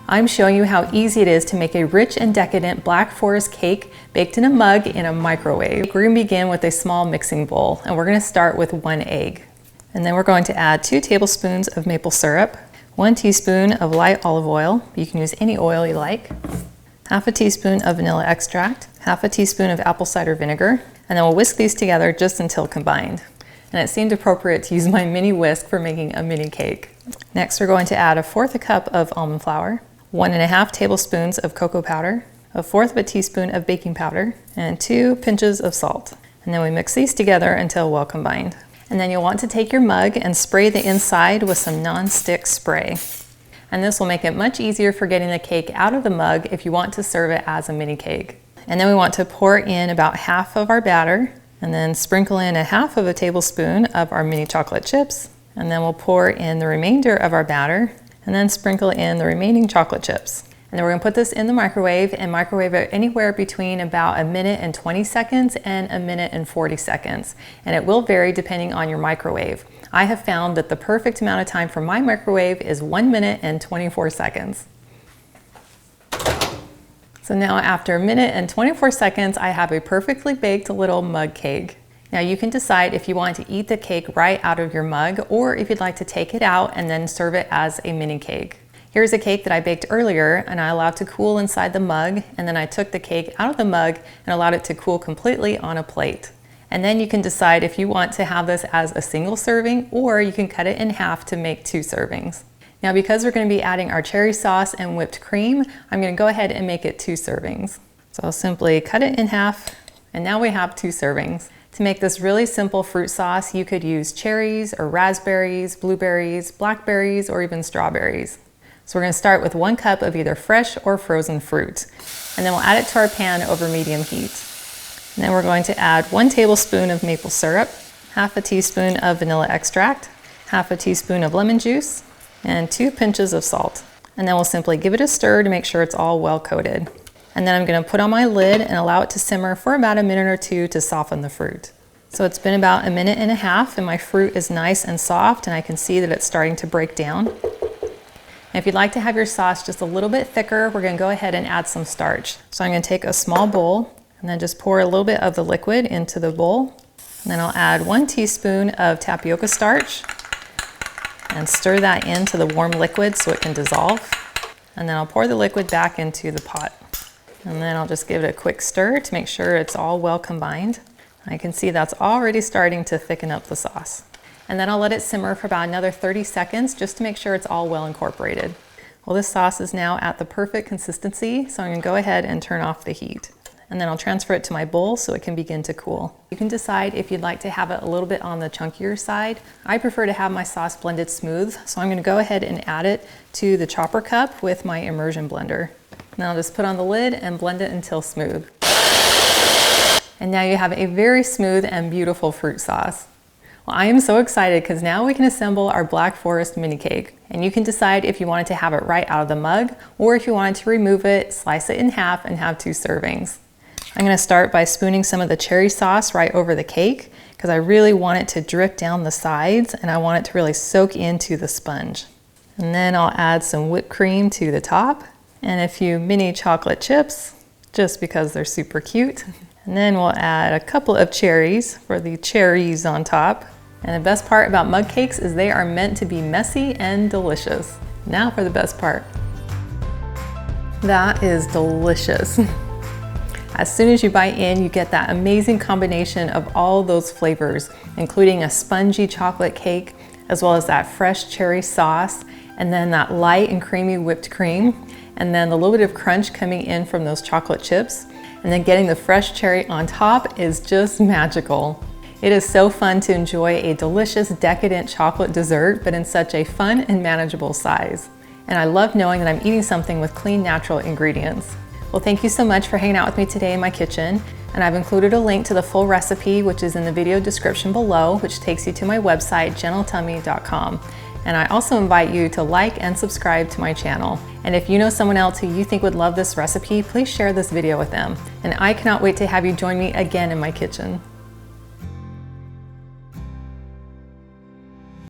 I'm showing you how easy it is to make a rich and decadent Black Forest cake baked in a mug in a microwave. We're going to begin with a small mixing bowl, and we're going to start with 1 egg. And then we're going to add 2 tablespoons of maple syrup, 1 teaspoon of light olive oil, you can use any oil you like, half a teaspoon of vanilla extract, half a teaspoon of apple cider vinegar, and then we'll whisk these together just until combined. And it seemed appropriate to use my mini whisk for making a mini cake. Next, we're going to add 1/4 cup of almond flour, 1½ tablespoons of cocoa powder, 1/4 teaspoon of baking powder, and 2 pinches of salt. And then we mix these together until well combined. And then you'll want to take your mug and spray the inside with some non-stick spray. And this will make it much easier for getting the cake out of the mug if you want to serve it as a mini cake. And then we want to pour in about half of our batter, and then sprinkle in 1/2 tablespoon of our mini chocolate chips. And then we'll pour in the remainder of our batter, and then sprinkle in the remaining chocolate chips. And then we're going to put this in the microwave and microwave it anywhere between about 1 minute and 20 seconds and 1 minute and 40 seconds. And it will vary depending on your microwave. I have found that the perfect amount of time for my microwave is 1 minute and 24 seconds. So now after 1 minute and 24 seconds, I have a perfectly baked little mug cake. Now you can decide if you want to eat the cake right out of your mug, or if you'd like to take it out and then serve it as a mini cake. Here's a cake that I baked earlier and I allowed to cool inside the mug, and then I took the cake out of the mug and allowed it to cool completely on a plate. And then you can decide if you want to have this as a single serving, or you can cut it in half to make 2 servings. Now because we're going to be adding our cherry sauce and whipped cream, I'm going to go ahead and make it 2 servings. So I'll simply cut it in half, and now we have 2 servings. To make this really simple fruit sauce, you could use cherries or raspberries, blueberries, blackberries, or even strawberries. So we're going to start with 1 cup of either fresh or frozen fruit, and then we'll add it to our pan over medium heat. And then we're going to add 1 tablespoon of maple syrup, half a teaspoon of vanilla extract, half a teaspoon of lemon juice, and 2 pinches of salt. And then we'll simply give it a stir to make sure it's all well coated. And then I'm going to put on my lid and allow it to simmer for about 1 minute or 2 to soften the fruit. So it's been about 1.5 minutes and my fruit is nice and soft, and I can see that it's starting to break down. And if you'd like to have your sauce just a little bit thicker, we're going to go ahead and add some starch. So I'm going to take a small bowl and then just pour a little bit of the liquid into the bowl. And then I'll add 1 teaspoon of tapioca starch and stir that into the warm liquid so it can dissolve. And then I'll pour the liquid back into the pot. And then I'll just give it a quick stir to make sure it's all well combined. I can see that's already starting to thicken up the sauce. And then I'll let it simmer for about another 30 seconds just to make sure it's all well incorporated. Well, this sauce is now at the perfect consistency, so I'm going to go ahead and turn off the heat. And then I'll transfer it to my bowl so it can begin to cool. You can decide if you'd like to have it a little bit on the chunkier side. I prefer to have my sauce blended smooth, so I'm going to go ahead and add it to the chopper cup with my immersion blender. Now I'll just put on the lid and blend it until smooth. And now you have a very smooth and beautiful fruit sauce. Well, I am so excited because now we can assemble our Black Forest mini cake. And you can decide if you wanted to have it right out of the mug, or if you wanted to remove it, slice it in half, and have 2 servings. I'm going to start by spooning some of the cherry sauce right over the cake because I really want it to drip down the sides and I want it to really soak into the sponge. And then I'll add some whipped cream to the top and a few mini chocolate chips just because they're super cute. And then we'll add a couple of cherries for the cherries on top. And the best part about mug cakes is they are meant to be messy and delicious. Now for the best part. That is delicious. As soon as you bite in, you get that amazing combination of all those flavors, including a spongy chocolate cake, as well as that fresh cherry sauce, and then that light and creamy whipped cream, and then the little bit of crunch coming in from those chocolate chips, and then getting the fresh cherry on top is just magical. It is so fun to enjoy a delicious, decadent chocolate dessert, but in such a fun and manageable size. And I love knowing that I'm eating something with clean, natural ingredients. Well, thank you so much for hanging out with me today in my kitchen. And I've included a link to the full recipe, which is in the video description below, which takes you to my website, gentletummy.com. And I also invite you to like and subscribe to my channel. And if you know someone else who you think would love this recipe, please share this video with them. And I cannot wait to have you join me again in my kitchen.